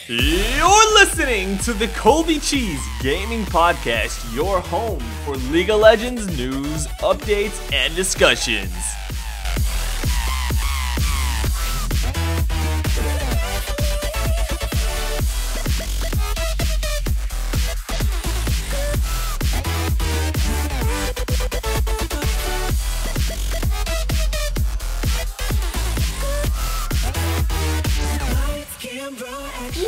You're listening to the Colby Cheese Gaming Podcast, your home for League of Legends news, updates, and discussions.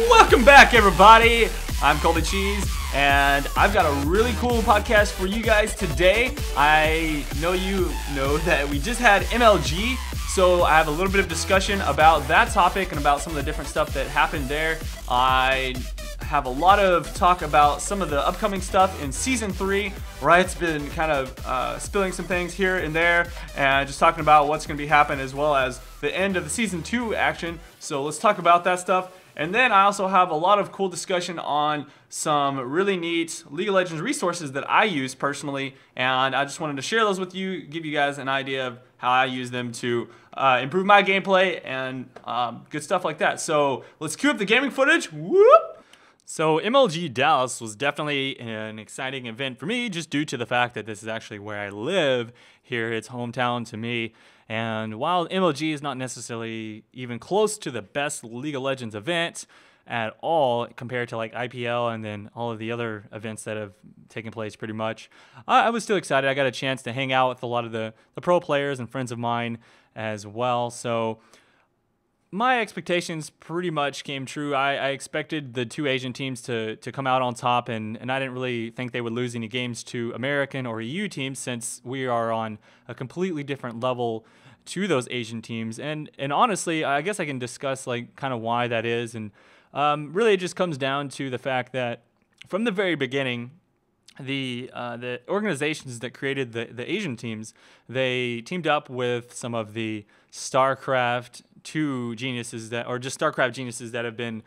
Welcome back, everybody. I'm Colby Cheese, and I've got a really cool podcast for you guys today. I know you know that we just had MLG, so I have a little bit of discussion about that topic and about some of the different stuff that happened there. I have a lot of talk about some of the upcoming stuff in Season 3. Riot's been kind of spilling some things here and there, and just talking about what's going to be happening as well as the end of the Season 2 action. So let's talk about that stuff. And then I also have a lot of cool discussion on some really neat League of Legends resources that I use personally, and I just wanted to share those with you, give you guys an idea of how I use them to improve my gameplay and good stuff like that. So let's cue up the gaming footage. Whoop! So MLG Dallas was definitely an exciting event for me, just due to the fact that this is actually where I live here. It's hometown to me. And while MLG is not necessarily even close to the best League of Legends event at all compared to like IPL and then all of the other events that have taken place pretty much, I was still excited. I got a chance to hang out with a lot of the pro players and friends of mine as well. So my expectations pretty much came true. I expected the two Asian teams to come out on top, and I didn't really think they would lose any games to American or EU teams, since we are on a completely different level to those Asian teams. And honestly, I guess I can discuss like kind of why that is. And really it just comes down to the fact that from the very beginning, the organizations that created the Asian teams, they teamed up with some of the StarCraft 2 geniuses just StarCraft geniuses that have been,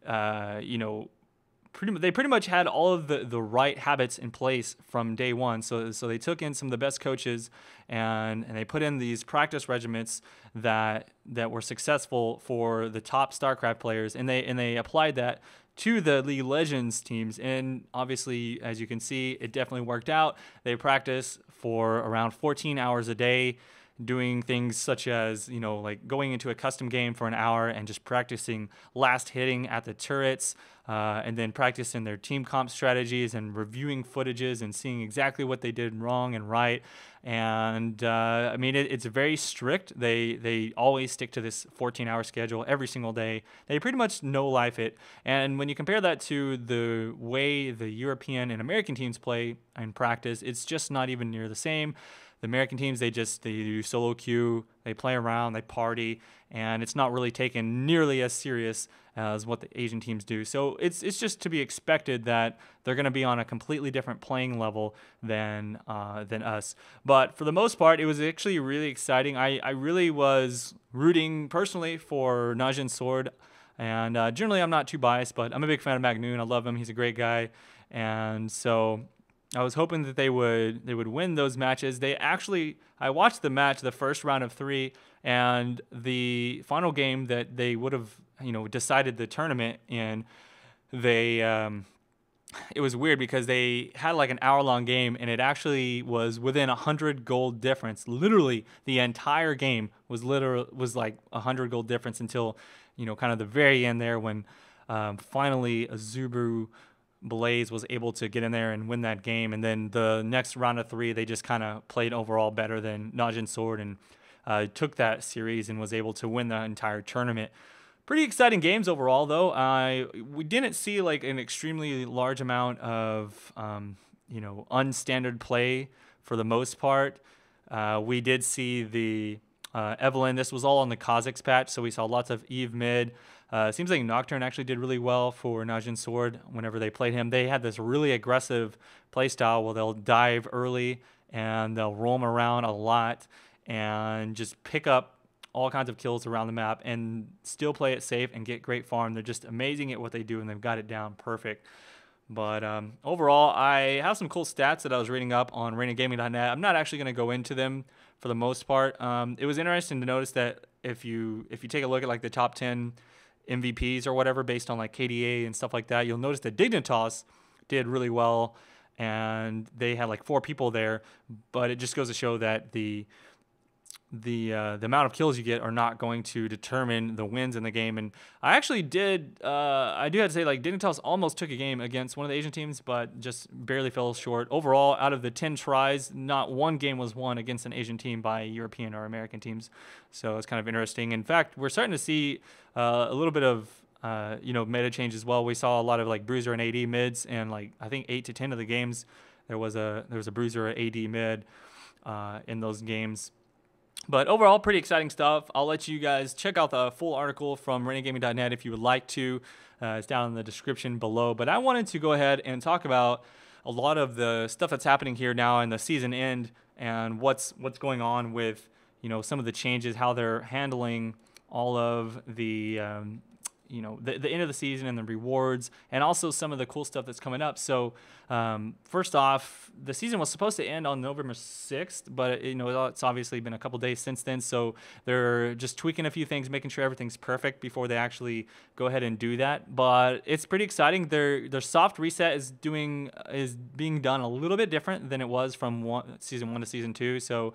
they pretty much had all of the right habits in place from day one. So they took in some of the best coaches and they put in these practice regiments that were successful for the top StarCraft players, and they applied that to the League of Legends teams. And obviously, as you can see, it definitely worked out. They practice for around 14 hours a day, doing things such as, like going into a custom game for an hour and just practicing last hitting at the turrets, and then practicing their team comp strategies and reviewing footages and seeing exactly what they did wrong and right. And I mean, it's very strict. They always stick to this 14-hour schedule every single day. They pretty much no-life it. And when you compare that to the way the European and American teams play and practice, it's just not even near the same. The American teams, they do solo queue, they play around, they party, and it's not really taken nearly as serious as what the Asian teams do. So it's just to be expected that they're going to be on a completely different playing level than us. But for the most part, it was actually really exciting. I really was rooting personally for Najin Sword, and generally I'm not too biased, but I'm a big fan of Magnoon. I love him. He's a great guy, and so I was hoping that they would win those matches. I watched the match, the first round of 3, and the final game that they would have, decided the tournament in. It was weird because they had like an hour-long game, and it actually was within 100 gold difference. Literally, the entire game was like 100 gold difference until, kind of the very end there when finally Azubu Blaze was able to get in there and win that game. And then the next round of 3, they just kind of played overall better than Najin Sword and took that series and was able to win the entire tournament. Pretty exciting games overall, though. We didn't see like an extremely large amount of unstandard play for the most part. We did see the Evelynn. This was all on the Kha'Zix patch, so we saw lots of Eve mid. Seems like Nocturne actually did really well for Najin Sword whenever they played him. They had this really aggressive playstyle where they'll dive early and they'll roam around a lot and just pick up all kinds of kills around the map and still play it safe and get great farm. They're just amazing at what they do, and they've got it down perfect. But overall, I have some cool stats that I was reading up on ReinaGaming.net. I'm not actually going to go into them for the most part. It was interesting to notice that if you take a look at like the top 10 MVPs or whatever based on like KDA and stuff like that, you'll notice that Dignitas did really well, and they had like 4 people there. But it just goes to show that the amount of kills you get are not going to determine the wins in the game. And I actually I do have to say, like, Dignitas almost took a game against one of the Asian teams, but just barely fell short. Overall, out of the 10 tries, not one game was won against an Asian team by European or American teams. So it's kind of interesting. In fact, we're starting to see a little bit of meta change as well. We saw a lot of like bruiser and AD mids, and like I think 8 to 10 of the games there was a bruiser or AD mid in those games. But overall, pretty exciting stuff. I'll let you guys check out the full article from renegadegaming.net if you would like to. It's down in the description below. But I wanted to go ahead and talk about a lot of the stuff that's happening here now in the season end, and what's going on with some of the changes, how they're handling all of the the end of the season and the rewards, and also some of the cool stuff that's coming up. So first off, the season was supposed to end on November 6th, but it's obviously been a couple days since then. So they're just tweaking a few things, making sure everything's perfect before they actually go ahead and do that. But it's pretty exciting. Their soft reset is being done a little bit different than it was from season 1 to season 2. So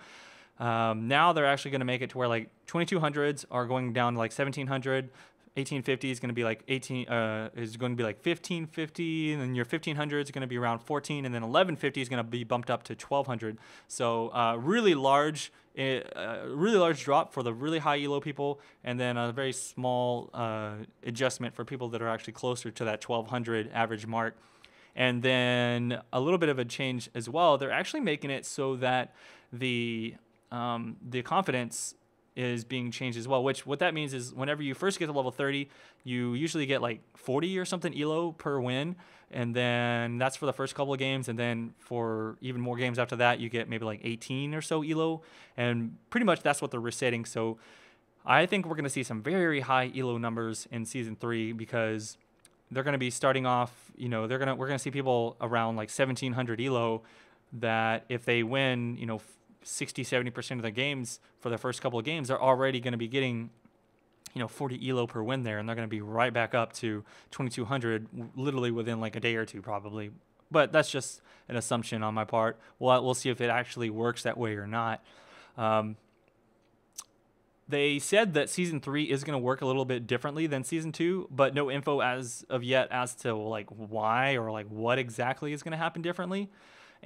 now they're actually going to make it to where like 2200s are going down to like 1700. 1850 is going to be like 1550, and then your 1500 is going to be around 14, and then 1150 is going to be bumped up to 1200. So really large drop for the really high elo people, and then a very small adjustment for people that are actually closer to that 1200 average mark. And then a little bit of a change as well. They're actually making it so that the confidence is being changed as well, which what that means is whenever you first get to level 30, you usually get like 40 or something elo per win, and then that's for the first couple of games, and then for even more games after that, you get maybe like 18 or so elo, and pretty much that's what they're resetting. So I think we're going to see some very, very high elo numbers in season 3, because they're going to be starting off, we're going to see people around like 1700 elo that if they win, 60-70% of the games for the first couple of games, they're already going to be getting 40 elo per win there, and they're going to be right back up to 2200 literally within like a day or two probably. But that's just an assumption on my part. We'll see if it actually works that way or not. They said that season 3 is going to work a little bit differently than season 2, but no info as of yet as to like why or like what exactly is going to happen differently.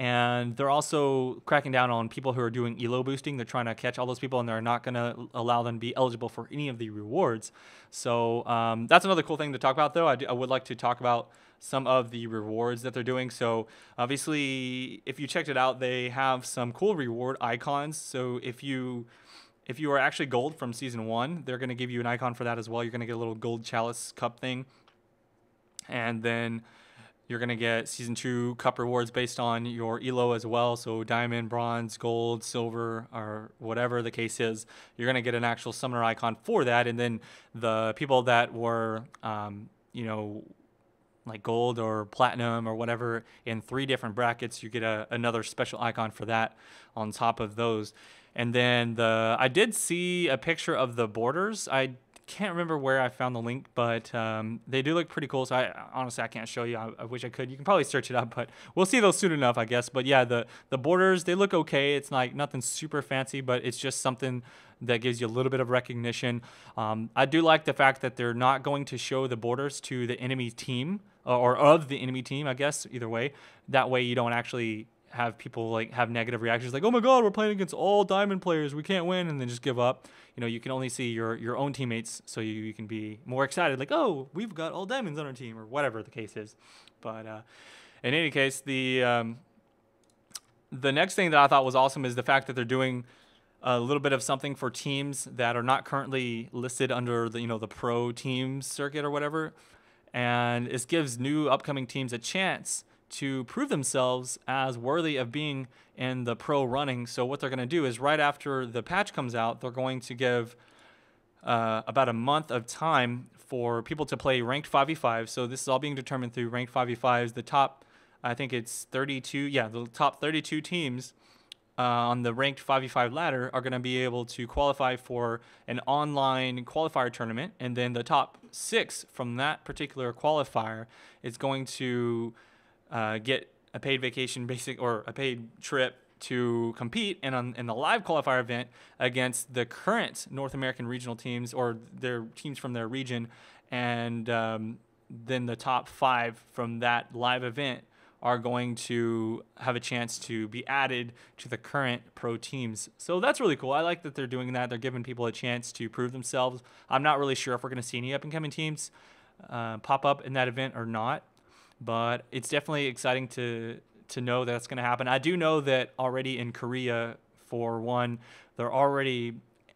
And they're also cracking down on people who are doing elo boosting. They're trying to catch all those people, and they're not going to allow them to be eligible for any of the rewards. So that's another cool thing to talk about, though. I would like to talk about some of the rewards that they're doing. So obviously, if you checked it out, they have some cool reward icons. So if you are actually gold from season 1, they're going to give you an icon for that as well. You're going to get a little gold chalice cup thing. And then you're going to get season 2 cup rewards based on your elo as well. So diamond, bronze, gold, silver, or whatever the case is, you're going to get an actual summoner icon for that. And then the people that were, like gold or platinum or whatever in 3 different brackets, you get another special icon for that on top of those. And then I did see a picture of the borders. I can't remember where I found the link, but they do look pretty cool. So I can't show you. I wish I could. You can probably search it up, but we'll see those soon enough, I guess. But yeah, the borders, they look okay. It's like nothing super fancy, but it's just something that gives you a little bit of recognition. I do like the fact that they're not going to show the borders to the enemy team or of the enemy team, I guess, either way. That way you don't actually have people like have negative reactions like, oh my god, we're playing against all diamond players, we can't win, and then just give up. You can only see your own teammates, so you can be more excited, like, oh, we've got all diamonds on our team, or whatever the case is. But in any case, the next thing that I thought was awesome is the fact that they're doing a little bit of something for teams that are not currently listed under the pro team circuit or whatever, and it gives new upcoming teams a chance to prove themselves as worthy of being in the pro running. So what they're going to do is right after the patch comes out, they're going to give about a month of time for people to play ranked 5v5. So this is all being determined through ranked 5v5s. The top, I think it's 32, the top 32 teams on the ranked 5v5 ladder are going to be able to qualify for an online qualifier tournament, and then the top 6 from that particular qualifier is going to get a paid vacation or a paid trip to compete in the live qualifier event against the current North American regional teams or their teams from their region, and then the top 5 from that live event are going to have a chance to be added to the current pro teams. So that's really cool. I like that they're doing that. They're giving people a chance to prove themselves. I'm not really sure if we're going to see any up-and-coming teams pop up in that event or not, but it's definitely exciting to know that's going to happen. I do know that already in Korea, for one, they're already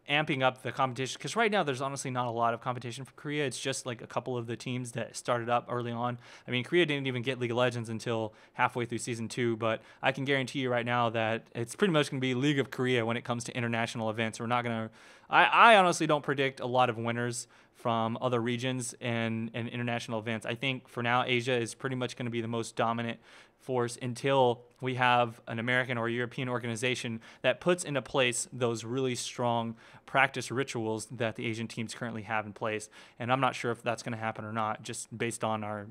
amping up the competition, because right now there's honestly not a lot of competition for Korea. It's just like a couple of the teams that started up early on. I mean, Korea didn't even get League of Legends until halfway through season 2, but I can guarantee you right now that it's pretty much going to be League of Korea when it comes to international events. We're not going to, I honestly don't predict a lot of winners from other regions and international events. I think for now, Asia is pretty much going to be the most dominant force until we have an American or European organization that puts into place those really strong practice rituals that the Asian teams currently have in place. And I'm not sure if that's going to happen or not, just based on our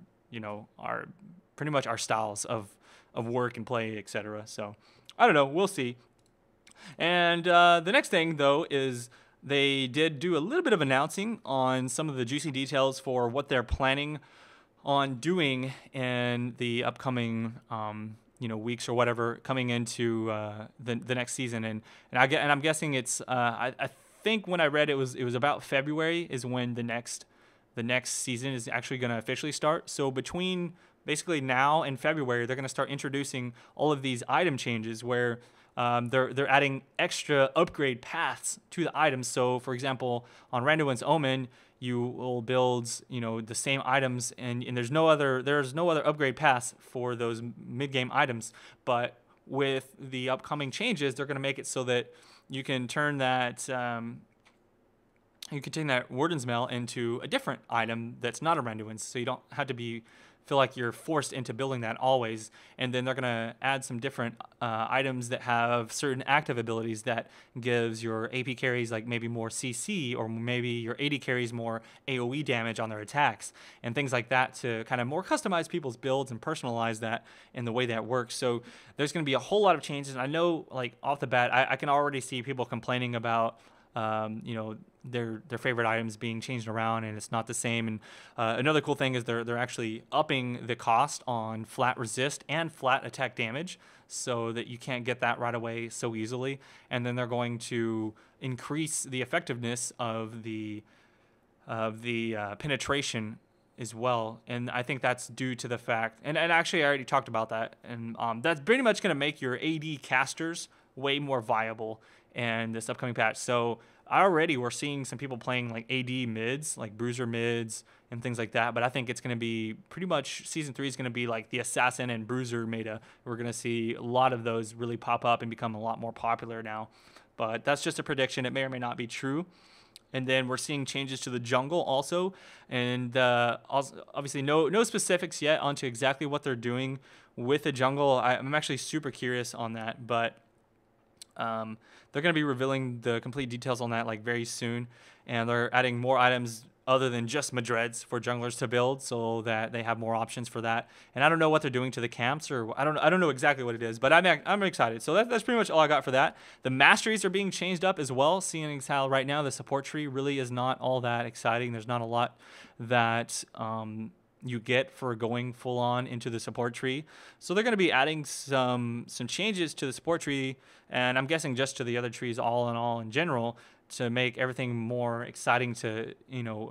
pretty much our styles of work and play, etc. So I don't know, we'll see. And the next thing though is they did do a little bit of announcing on some of the juicy details for what they're planning on doing in the upcoming weeks or whatever coming into the next season, and I'm guessing it's I think when I read it was about February is when the next season is actually going to officially start. So between basically now and February, they're going to start introducing all of these item changes where they're adding extra upgrade paths to the items. So for example, on Randuin's Omen, you will build, the same items, and there's no other upgrade paths for those mid-game items. But with the upcoming changes, they're going to make it so that you can turn that Warden's Mail into a different item that's not a Randuin's, so you don't have to feel like you're forced into building that always. And then they're going to add some different items that have certain active abilities that gives your AP carries like maybe more CC, or maybe your AD carries more AoE damage on their attacks, and things like that to kind of more customize people's builds and personalize that in the way that works. So there's going to be a whole lot of changes. And I know, like off the bat, I can already see people complaining about their favorite items being changed around and it's not the same. And another cool thing is they're actually upping the cost on flat resist and flat attack damage, so that you can't get that right away so easily. And then they're going to increase the effectiveness of the penetration as well. And I think that's due to the fact, and actually I already talked about that, and that's pretty much going to make your AD casters way more viable in this upcoming patch. So we're seeing some people playing like AD mids, like bruiser mids and things like that. But I think it's going to be pretty much, season 3 is going to be like the assassin and bruiser meta. We're going to see a lot of those really pop up and become a lot more popular now. But that's just a prediction. It may or may not be true. And then we're seeing changes to the jungle also. And also, obviously no specifics yet onto exactly what they're doing with the jungle. I'm actually super curious on that. But they're going to be revealing the complete details on that like very soon, and they're adding more items other than just Madreds for junglers to build, so that they have more options for that. And I don't know what they're doing to the camps, or I don't know exactly what it is, but I'm excited. So that's pretty much all I got for that. The masteries are being changed up as well, seeing as how right now the support tree really is not all that exciting. There's not a lot that you get for going full on into the support tree. So they're going to be adding some changes to the support tree, and I'm guessing just to the other trees all in general, to make everything more exciting, to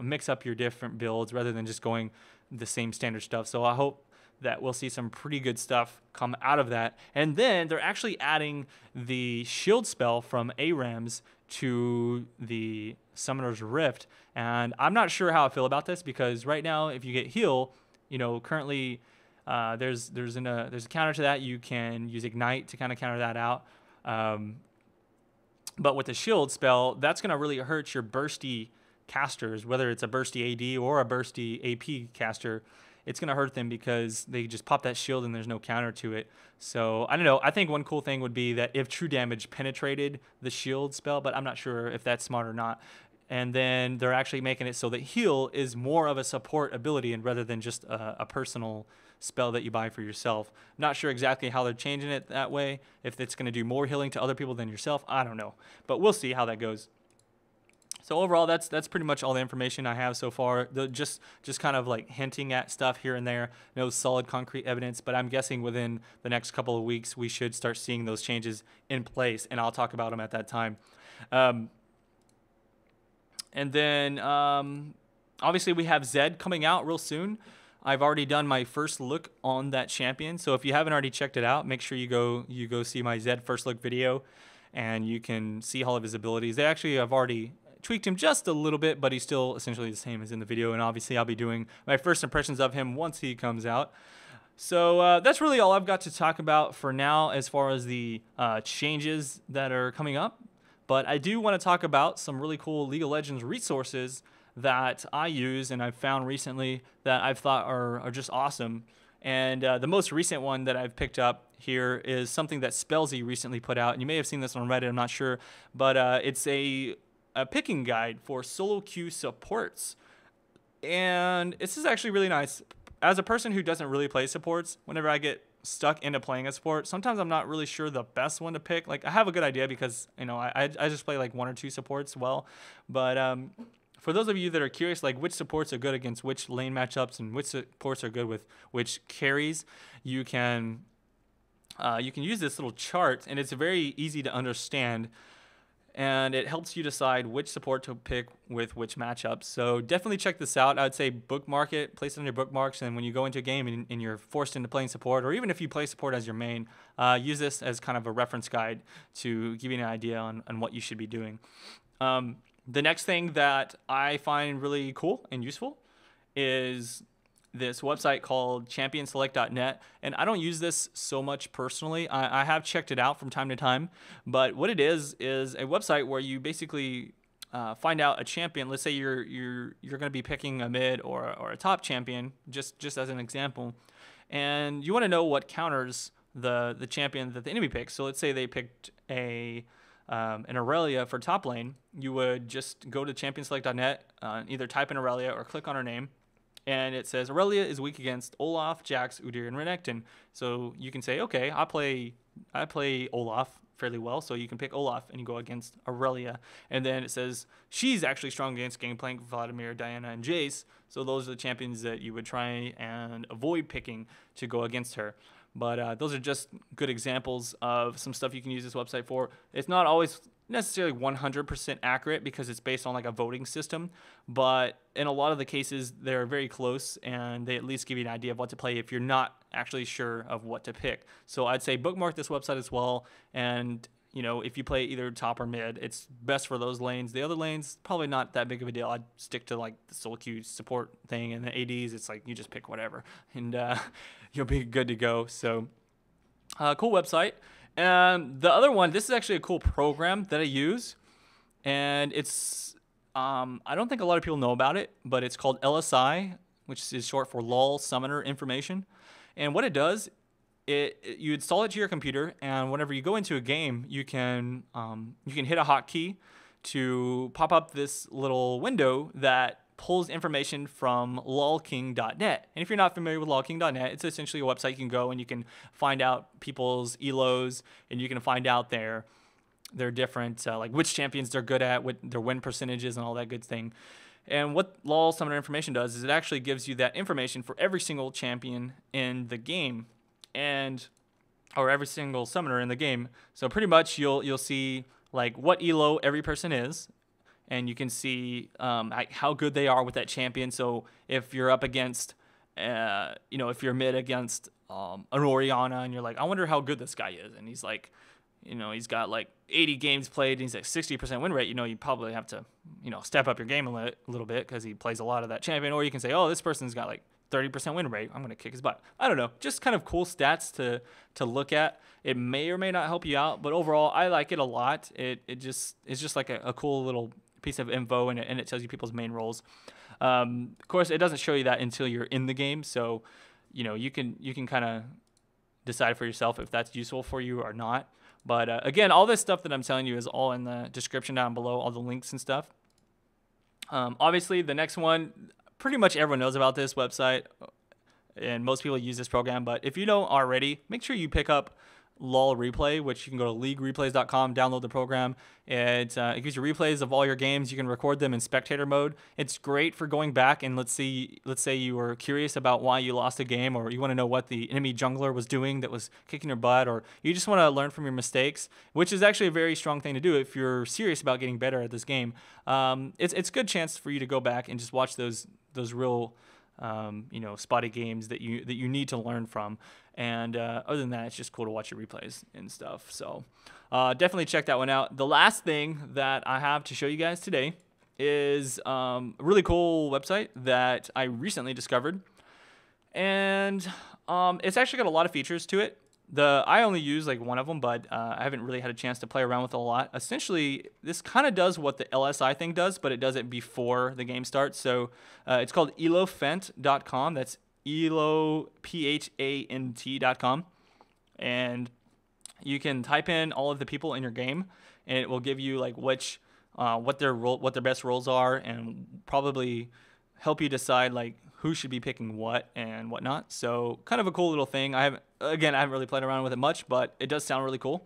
mix up your different builds rather than just going the same standard stuff. So I hope that we'll see some pretty good stuff come out of that. And then they're actually adding the shield spell from ARAMs to the Summoner's Rift. And I'm not sure how I feel about this, because right now if you get heal, currently there's a counter to that. You can use Ignite to kind of counter that out. But with the shield spell, that's going to really hurt your bursty casters, whether it's a bursty AD or a bursty AP caster. it's going to hurt them because they just pop that shield and there's no counter to it. So I don't know. I think one cool thing would be that if true damage penetrated the shield spell, but I'm not sure if that's smart or not. And then they're actually making it so that heal is more of a support ability and rather than just a personal spell that you buy for yourself. Not sure exactly how they're changing it that way. If it's going to do more healing to other people than yourself, I don't know. But we'll see how that goes. So overall, that's pretty much all the information I have so far. Just kind of like hinting at stuff here and there. No solid concrete evidence, but I'm guessing within the next couple of weeks we should start seeing those changes in place, and I'll talk about them at that time. And then obviously we have Zed coming out real soon. I've already done my first look on that champion, so if you haven't already checked it out, make sure you go see my Zed first look video, and you can see all of his abilities. They actually have already tweaked him just a little bit, but he's still essentially the same as in the video, and obviously I'll be doing my first impressions of him once he comes out. So that's really all I've got to talk about for now as far as the changes that are coming up. But I do want to talk about some really cool League of Legends resources that I use and I've found recently that I've thought are just awesome. And the most recent one that I've picked up here is something that Spellsy recently put out. And you may have seen this on Reddit, I'm not sure. But it's a picking guide for solo queue supports. And this is actually really nice. As a person who doesn't really play supports, whenever I get stuck into playing a support, sometimes I'm not really sure the best one to pick. Like, I have a good idea because, you know, I just play like one or two supports well. But for those of you that are curious, like which supports are good against which lane matchups and which supports are good with which carries, you can use this little chart, and it's very easy to understand. And it helps you decide which support to pick with which matchups. So definitely check this out. I would say bookmark it, place it on your bookmarks, and when you go into a game and you're forced into playing support, or even if you play support as your main, use this as kind of a reference guide to give you an idea on what you should be doing. The next thing that I find really cool and useful is this website called championselect.net, and I don't use this so much personally. I have checked it out from time to time, but what it is a website where you basically find out a champion. Let's say you're going to be picking a mid or a top champion, just as an example, and you want to know what counters the champion that the enemy picks. So let's say they picked an Aurelia for top lane. You would just go to championselect.net, either type in Aurelia or click on her name, and it says Aurelia is weak against Olaf, Jax, Udyr, and Renekton. So you can say, okay, I play Olaf fairly well, so you can pick Olaf and you go against Aurelia. And then it says she's actually strong against Gangplank, Vladimir, Diana, and Jace. So those are the champions that you would try and avoid picking to go against her. But those are just good examples of some stuff you can use this website for. It's not always necessarily 100% accurate because it's based on like a voting system, but in a lot of the cases they're very close, and they at least give you an idea of what to play if you're not actually sure of what to pick. So I'd say bookmark this website as well, and you know, if you play either top or mid, it's best for those lanes. The other lanes, probably not that big of a deal. I'd stick to like the solo queue support thing, and the ADs, it's like you just pick whatever, and you'll be good to go. So cool website. And the other one, this is actually a cool program that I use, and it's I don't think a lot of people know about it, but it's called LSI, which is short for LOL Summoner Information. And what it does, you install it to your computer, and whenever you go into a game, you can hit a hotkey to pop up this little window that pulls information from lolking.net. And if you're not familiar with lolking.net, it's essentially a website you can go and you can find out people's elos, and you can find out their different, like which champions they're good at, what their win percentages and all that good thing. And what LOL Summoner Information does is it actually gives you that information for every single champion in the game, or every single summoner in the game. So pretty much you'll see like what elo every person is, and you can see how good they are with that champion. So if you're up against, if you're mid against an Orianna, and you're like, I wonder how good this guy is, and he's like, he's got like 80 games played, and he's like 60% win rate, you probably have to, step up your game a little bit because he plays a lot of that champion. Or you can say, oh, this person's got like 30% win rate, I'm going to kick his butt. I don't know, just kind of cool stats to look at. It may or may not help you out, but overall, I like it a lot. It's just like a cool little piece of info, and it tells you people's main roles. Of course, it doesn't show you that until you're in the game, so you can kind of decide for yourself if that's useful for you or not. But again, all this stuff that I'm telling you is all in the description down below, all the links and stuff. Obviously, the next one, pretty much everyone knows about this website, and most people use this program. But if you don't already, make sure you pick up LOL Replay, which you can go to leaguereplays.com, download the program. It gives you replays of all your games. You can record them in spectator mode. It's great for going back and let's say you were curious about why you lost a game, or you want to know what the enemy jungler was doing that was kicking your butt, or you just want to learn from your mistakes, which is actually a very strong thing to do if you're serious about getting better at this game. It's a good chance for you to go back and just watch those real spotty games that you need to learn from. And other than that, it's just cool to watch your replays and stuff. So definitely check that one out. The last thing that I have to show you guys today is a really cool website that I recently discovered. And it's actually got a lot of features to it. I only use like one of them, but I haven't really had a chance to play around with it a lot. Essentially, this kind of does what the LSI thing does, but it does it before the game starts. So it's called elopHANT.com. That's elopHANT.com. And you can type in all of the people in your game, and it will give you like what their best roles are, and probably help you decide like who should be picking what and whatnot. So kind of a cool little thing. I haven't really played around with it much, but it does sound really cool.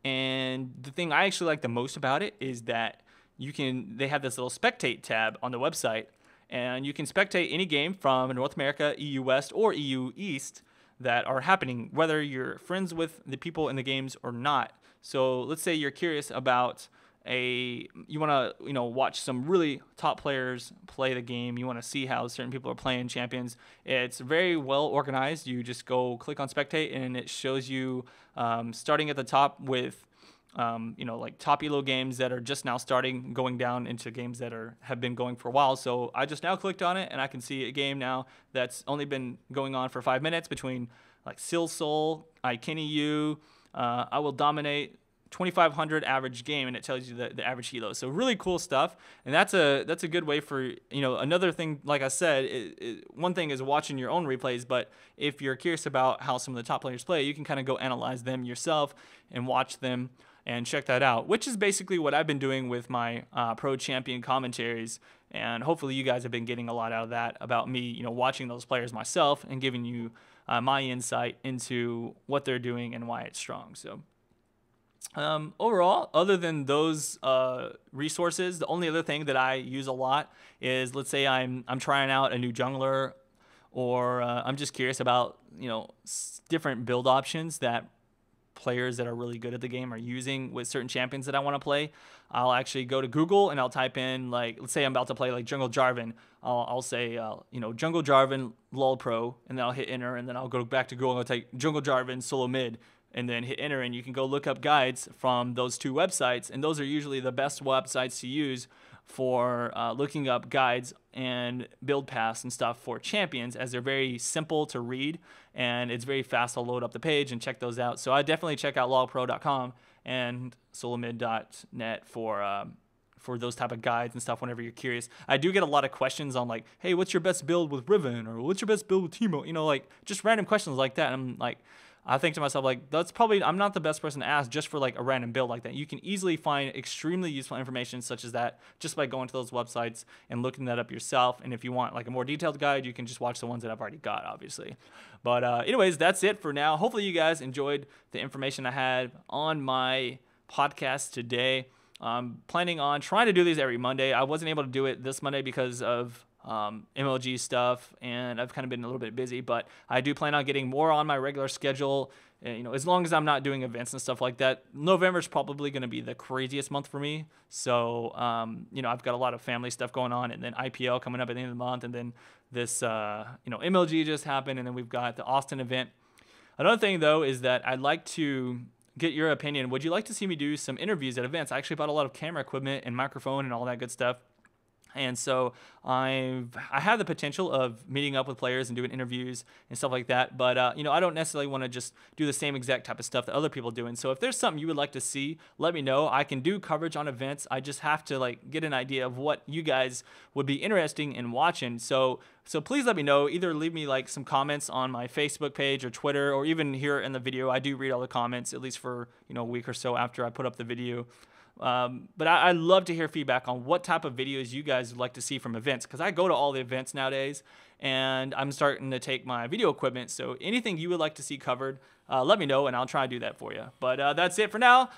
And the thing I actually like the most about it is that they have this little spectate tab on the website, and you can spectate any game from North America, EU West, or EU East that are happening, whether you're friends with the people in the games or not. So let's say you're curious about you want to watch some really top players play the game. You want to see how certain people are playing champions. It's very well organized. You just go click on spectate, and it shows you starting at the top with like top elo games that are just now starting, going down into games that have been going for a while. So I just now clicked on it, and I can see a game now that's only been going on for 5 minutes between like Silsoul, iKennyU, I Will Dominate, 2,500 average game, and it tells you the average elo. So really cool stuff, and that's a good way for another thing. Like I said, one thing is watching your own replays, but if you're curious about how some of the top players play, you can kind of go analyze them yourself and watch them and check that out, which is basically what I've been doing with my pro champion commentaries. And hopefully you guys have been getting a lot out of that, about me watching those players myself and giving you my insight into what they're doing and why it's strong. So overall, other than those resources, the only other thing that I use a lot is, let's say I'm trying out a new jungler, or I'm just curious about different build options that players that are really good at the game are using with certain champions that I want to play. I'll actually go to Google and I'll type in, like, let's say I'm about to play like Jungle Jarvan. I'll say Jungle Jarvan LOL Pro, and then I'll hit enter, and then I'll go back to Google and I'll type Jungle Jarvan solo mid, and then hit enter, and you can go look up guides from those two websites, and those are usually the best websites to use for looking up guides and build paths and stuff for champions, as they're very simple to read, and it's very fast to load up the page and check those out. So I definitely check out lolpro.com and solomid.net for those type of guides and stuff whenever you're curious. I do get a lot of questions on like, hey, what's your best build with Riven, or what's your best build with Teemo? Like just random questions like that. And I'm like, I think to myself, like, I'm not the best person to ask just for like a random build like that. You can easily find extremely useful information such as that just by going to those websites and looking that up yourself. And if you want like a more detailed guide, you can just watch the ones that I've already got, obviously. But anyways, that's it for now. Hopefully you guys enjoyed the information I had on my podcast today. I'm planning on trying to do these every Monday. I wasn't able to do it this Monday because of MLG stuff, and I've kind of been a little bit busy, but I do plan on getting more on my regular schedule. As long as I'm not doing events and stuff like that. November is probably going to be the craziest month for me. So, I've got a lot of family stuff going on, and then IPL coming up at the end of the month, and then this, MLG just happened, and then we've got the Austin event. Another thing though is that I'd like to get your opinion. Would you like to see me do some interviews at events? I actually bought a lot of camera equipment and microphone and all that good stuff. And so I have the potential of meeting up with players and doing interviews and stuff like that. But, I don't necessarily want to just do the same exact type of stuff that other people are doing. So if there's something you would like to see, let me know. I can do coverage on events. I just have to get an idea of what you guys would be interested in watching. So please let me know. Either leave me some comments on my Facebook page or Twitter, or even here in the video. I do read all the comments, at least for a week or so after I put up the video. But I love to hear feedback on what type of videos you guys would like to see from events, because I go to all the events nowadays and I'm starting to take my video equipment. So anything you would like to see covered, let me know and I'll try to do that for you. But that's it for now.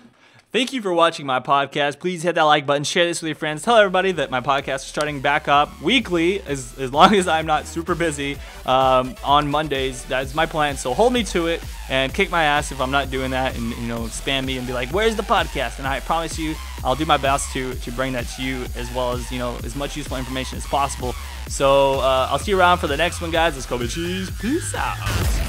Thank you for watching my podcast. Please hit that like button, share this with your friends. Tell everybody that my podcast is starting back up weekly, as long as I'm not super busy, on Mondays. That's my plan. So hold me to it and kick my ass if I'm not doing that, and spam me and be like, where's the podcast? And I promise you I'll do my best to bring that to you, as well as as much useful information as possible. So I'll see you around for the next one, guys. It's Colby Cheese. Peace out.